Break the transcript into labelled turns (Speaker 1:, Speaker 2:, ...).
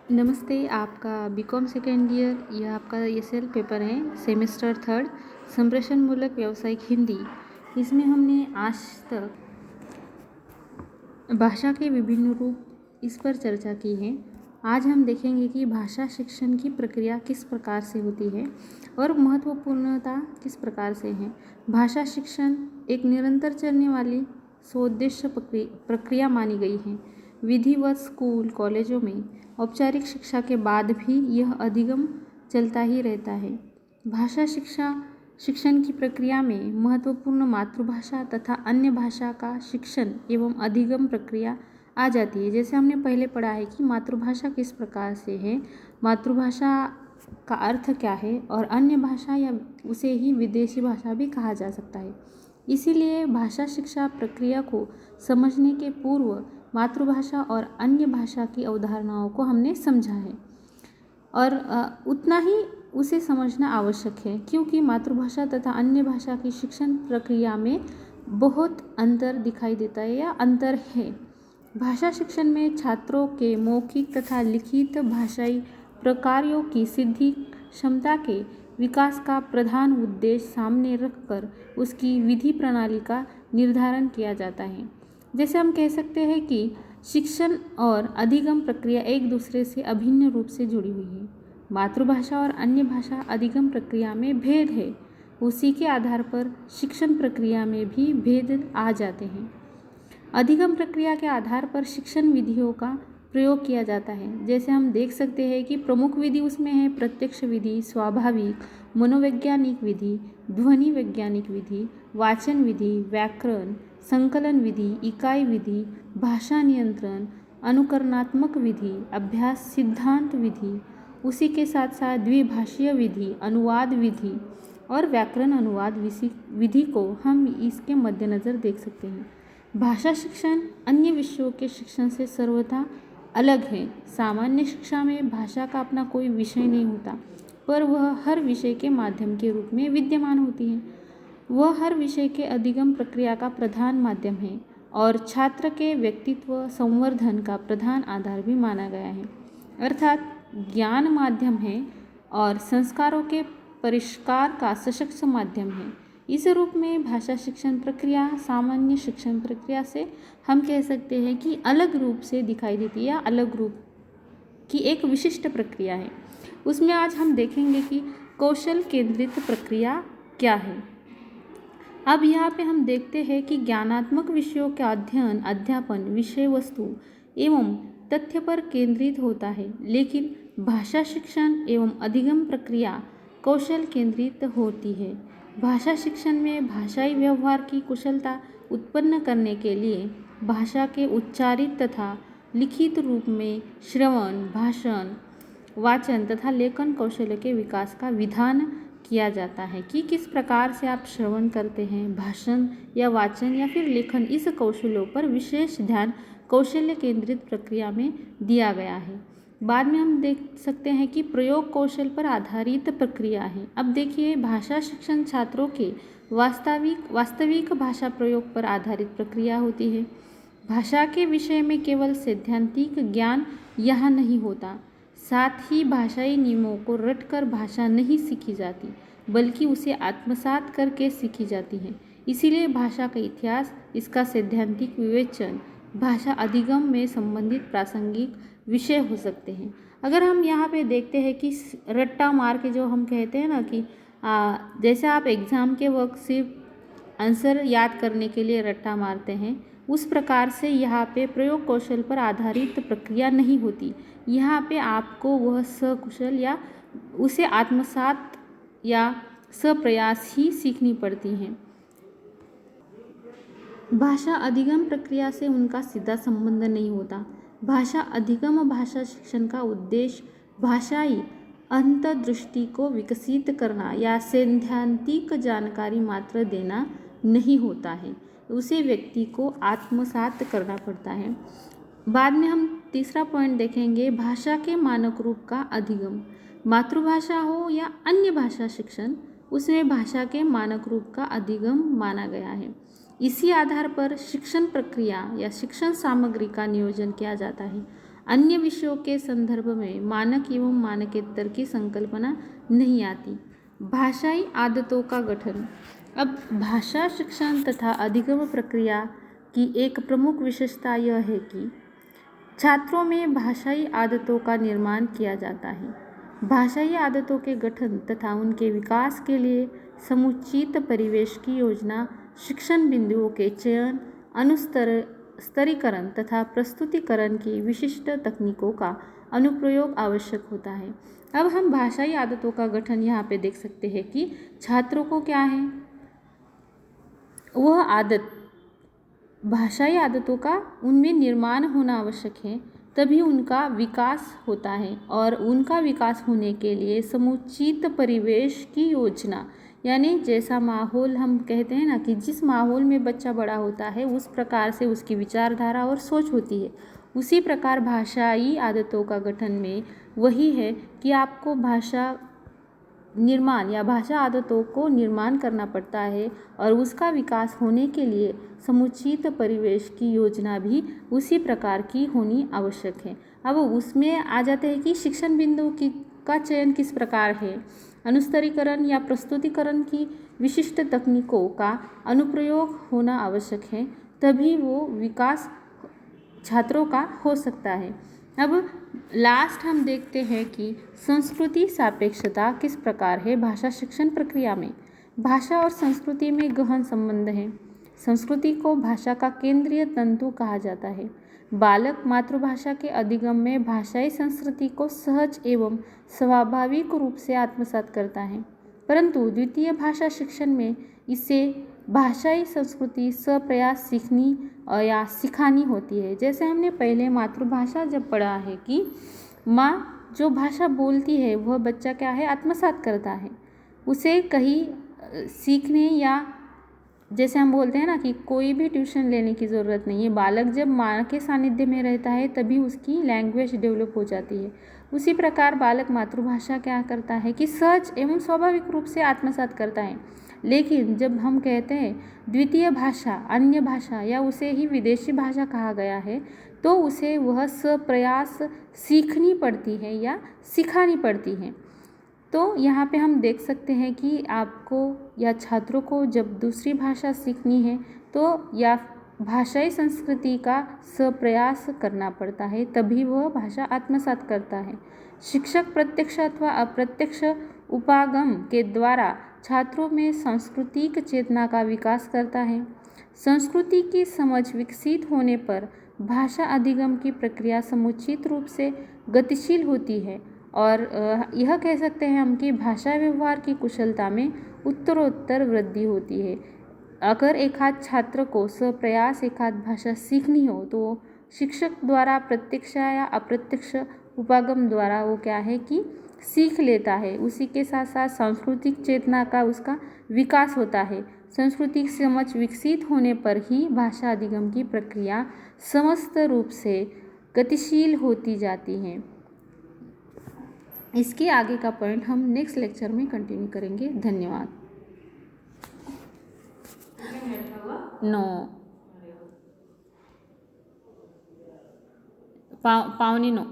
Speaker 1: नमस्ते। आपका BCom second year, यह आपका ESL पेपर है, सेमेस्टर थर्ड, संप्रेषण मूलक व्यावसायिक हिंदी। इसमें हमने आज तक भाषा के विभिन्न रूप इस पर चर्चा की है। आज हम देखेंगे कि भाषा शिक्षण की प्रक्रिया किस प्रकार से होती है और महत्वपूर्णता किस प्रकार से है। भाषा शिक्षण एक निरंतर चलने वाली सोउद्देश्य प्रक्रिया मानी गई है। विधिवत स्कूल कॉलेजों में औपचारिक शिक्षा के बाद भी यह अधिगम चलता ही रहता है। भाषा शिक्षण की प्रक्रिया में महत्वपूर्ण मातृभाषा तथा अन्य भाषा का शिक्षण एवं अधिगम प्रक्रिया आ जाती है। जैसे हमने पहले पढ़ा है कि मातृभाषा किस प्रकार से है, मातृभाषा का अर्थ क्या है और अन्य भाषा या उसे ही विदेशी भाषा भी कहा जा सकता है। इसीलिए भाषा शिक्षा प्रक्रिया को समझने के पूर्व मातृभाषा और अन्य भाषा की अवधारणाओं को हमने समझा है और उतना ही उसे समझना आवश्यक है, क्योंकि मातृभाषा तथा अन्य भाषा की शिक्षण प्रक्रिया में बहुत अंतर दिखाई देता है या अंतर है। भाषा शिक्षण में छात्रों के मौखिक तथा लिखित भाषाई प्रकारों की सिद्धि क्षमता के विकास का प्रधान उद्देश्य सामने रखकर उसकी विधि प्रणाली का निर्धारण किया जाता है। जैसे हम कह सकते हैं कि शिक्षण और अधिगम प्रक्रिया एक दूसरे से अभिन्न रूप से जुड़ी हुई है। मातृभाषा और अन्य भाषा अधिगम प्रक्रिया में भेद है, उसी के आधार पर शिक्षण प्रक्रिया में भी भेद आ जाते हैं। अधिगम प्रक्रिया के आधार पर शिक्षण विधियों का प्रयोग किया जाता है। जैसे हम देख सकते हैं कि प्रमुख विधि उसमें है प्रत्यक्ष विधि, स्वाभाविक, मनोवैज्ञानिक विधि, ध्वनि वैज्ञानिक विधि, वाचन विधि, व्याकरण, संकलन विधि, इकाई विधि, भाषा नियंत्रण, अनुकरणात्मक विधि, अभ्यास सिद्धांत विधि, उसी के साथ साथ द्विभाषीय विधि, अनुवाद विधि और व्याकरण अनुवाद विधि को हम इसके मद्देनज़र देख सकते हैं। भाषा शिक्षण अन्य विषयों के शिक्षण से सर्वथा अलग है। सामान्य शिक्षा में भाषा का अपना कोई विषय नहीं होता, पर वह हर विषय के माध्यम के रूप में विद्यमान होती है। वह हर विषय के अधिगम प्रक्रिया का प्रधान माध्यम है और छात्र के व्यक्तित्व संवर्धन का प्रधान आधार भी माना गया है। अर्थात ज्ञान माध्यम है और संस्कारों के परिष्कार का सशक्त माध्यम है। इस रूप में भाषा शिक्षण प्रक्रिया सामान्य शिक्षण प्रक्रिया से हम कह सकते हैं कि अलग रूप से दिखाई देती है या अलग रूप की एक विशिष्ट प्रक्रिया है। उसमें आज हम देखेंगे कि कौशल केंद्रित प्रक्रिया क्या है। अब यहाँ पे हम देखते हैं कि ज्ञानात्मक विषयों का अध्ययन अध्यापन विषय वस्तु एवं तथ्य पर केंद्रित होता है, लेकिन भाषा शिक्षण एवं अधिगम प्रक्रिया कौशल केंद्रित होती है। भाषा शिक्षण में भाषाई व्यवहार की कुशलता उत्पन्न करने के लिए भाषा के उच्चारित तथा लिखित रूप में श्रवण, भाषण, वाचन तथा लेखन कौशल के विकास का विधान किया जाता है कि किस प्रकार से आप श्रवण करते हैं, भाषण या वाचन या फिर लेखन, इस कौशलों पर विशेष ध्यान कौशल्य केंद्रित प्रक्रिया में दिया गया है। बाद में हम देख सकते हैं कि प्रयोग कौशल पर आधारित प्रक्रिया है। अब देखिए, भाषा शिक्षण छात्रों के वास्तविक भाषा प्रयोग पर आधारित प्रक्रिया होती है। भाषा के विषय में केवल सैद्धांतिक ज्ञान यहाँ नहीं होता, साथ ही भाषाई नियमों को रटकर भाषा नहीं सीखी जाती, बल्कि उसे आत्मसात करके सीखी जाती है। इसीलिए भाषा का इतिहास, इसका सैद्धांतिक विवेचन भाषा अधिगम में संबंधित प्रासंगिक विषय हो सकते हैं। अगर हम यहाँ पे देखते हैं कि रट्टा मार के जो हम कहते हैं ना कि जैसे आप एग्ज़ाम के वक्त सिर्फ आंसर याद करने के लिए रट्टा मारते हैं, उस प्रकार से यहाँ पे प्रयोग कौशल पर आधारित प्रक्रिया नहीं होती। यहाँ पे आपको वह सकुशल या उसे आत्मसात या सप्रयास ही सीखनी पड़ती हैं। भाषा अधिगम प्रक्रिया से उनका सीधा संबंध नहीं होता। भाषा अधिगम भाषा शिक्षण का उद्देश्य भाषाई अंतर्दृष्टि को विकसित करना या सैद्धांतिक जानकारी मात्र देना नहीं होता है, उसे व्यक्ति को आत्मसात करना पड़ता है। बाद में हम तीसरा पॉइंट देखेंगे, भाषा के मानक रूप का अधिगम। मातृभाषा हो या अन्य भाषा शिक्षण, उसमें भाषा के मानक रूप का अधिगम माना गया है। इसी आधार पर शिक्षण प्रक्रिया या शिक्षण सामग्री का नियोजन किया जाता है। अन्य विषयों के संदर्भ में मानक एवं मानकेतर की संकल्पना नहीं आती। भाषाई आदतों का गठन। अब भाषा शिक्षण तथा अधिगम प्रक्रिया की एक प्रमुख विशेषता यह है कि छात्रों में भाषाई आदतों का निर्माण किया जाता है। भाषाई आदतों के गठन तथा उनके विकास के लिए समुचित परिवेश की योजना, शिक्षण बिंदुओं के चयन, स्तरीकरण तथा प्रस्तुतिकरण की विशिष्ट तकनीकों का अनुप्रयोग आवश्यक होता है। अब हम भाषाई आदतों का गठन यहाँ पे देख सकते हैं कि छात्रों को क्या है, वह आदत, भाषाई आदतों का उनमें निर्माण होना आवश्यक है, तभी उनका विकास होता है। और उनका विकास होने के लिए समुचित परिवेश की योजना, यानी जैसा माहौल, हम कहते हैं ना कि जिस माहौल में बच्चा बड़ा होता है उस प्रकार से उसकी विचारधारा और सोच होती है। उसी प्रकार भाषाई आदतों का गठन में वही है कि आपको भाषा निर्माण या भाषा आदतों को निर्माण करना पड़ता है और उसका विकास होने के लिए समुचित परिवेश की योजना भी उसी प्रकार की होनी आवश्यक है। अब उसमें आ जाते हैं कि शिक्षण बिंदु का चयन किस प्रकार है, अनुस्तरीकरण या प्रस्तुतिकरण की विशिष्ट तकनीकों का अनुप्रयोग होना आवश्यक है, तभी वो विकास छात्रों का हो सकता है। अब लास्ट हम देखते हैं कि संस्कृति सापेक्षता किस प्रकार है भाषा शिक्षण प्रक्रिया में। भाषा और संस्कृति में गहन संबंध है। संस्कृति को भाषा का केंद्रीय तंतु कहा जाता है। बालक मातृभाषा के अधिगम में भाषाई संस्कृति को सहज एवं स्वाभाविक रूप से आत्मसात करता है, परंतु द्वितीय भाषा शिक्षण में इसे भाषाई संस्कृति सप्रयास सीखनी या सिखानी होती है। जैसे हमने पहले मातृभाषा जब पढ़ा है कि माँ जो भाषा बोलती है वह बच्चा क्या है, आत्मसात करता है, उसे कहीं सीखने या जैसे हम बोलते हैं ना कि कोई भी ट्यूशन लेने की ज़रूरत नहीं है। बालक जब माँ के सानिध्य में रहता है तभी उसकी लैंग्वेज डेवलप हो जाती है। उसी प्रकार बालक मातृभाषा क्या करता है कि सहज एवं स्वाभाविक रूप से आत्मसात करता है। लेकिन जब हम कहते हैं द्वितीय भाषा, अन्य भाषा या उसे ही विदेशी भाषा कहा गया है, तो उसे वह सप्रयास सीखनी पड़ती है या सिखानी पड़ती है। तो यहाँ पे हम देख सकते हैं कि आपको या छात्रों को जब दूसरी भाषा सीखनी है तो या भाषाई संस्कृति का सप्रयास करना पड़ता है, तभी वह भाषा आत्मसात करता है। शिक्षक प्रत्यक्ष अथवा अप्रत्यक्ष उपागम के द्वारा छात्रों में सांस्कृतिक चेतना का विकास करता है। संस्कृति की समझ विकसित होने पर भाषा अधिगम की प्रक्रिया समुचित रूप से गतिशील होती है और यह कह सकते हैं हम कि भाषा व्यवहार की कुशलता में उत्तरोत्तर वृद्धि होती है। अगर एक आध छात्र को सप्रयास एक आध भाषा सीखनी हो तो शिक्षक द्वारा प्रत्यक्ष या अप्रत्यक्ष उपागम द्वारा वो क्या है कि सीख लेता है। उसी के साथ साथ सांस्कृतिक चेतना का उसका विकास होता है। सांस्कृतिक समझ विकसित होने पर ही भाषा अधिगम की प्रक्रिया समस्त रूप से गतिशील होती जाती है। इसके आगे का पॉइंट हम नेक्स्ट लेक्चर में कंटिन्यू करेंगे। धन्यवाद। 9 5:45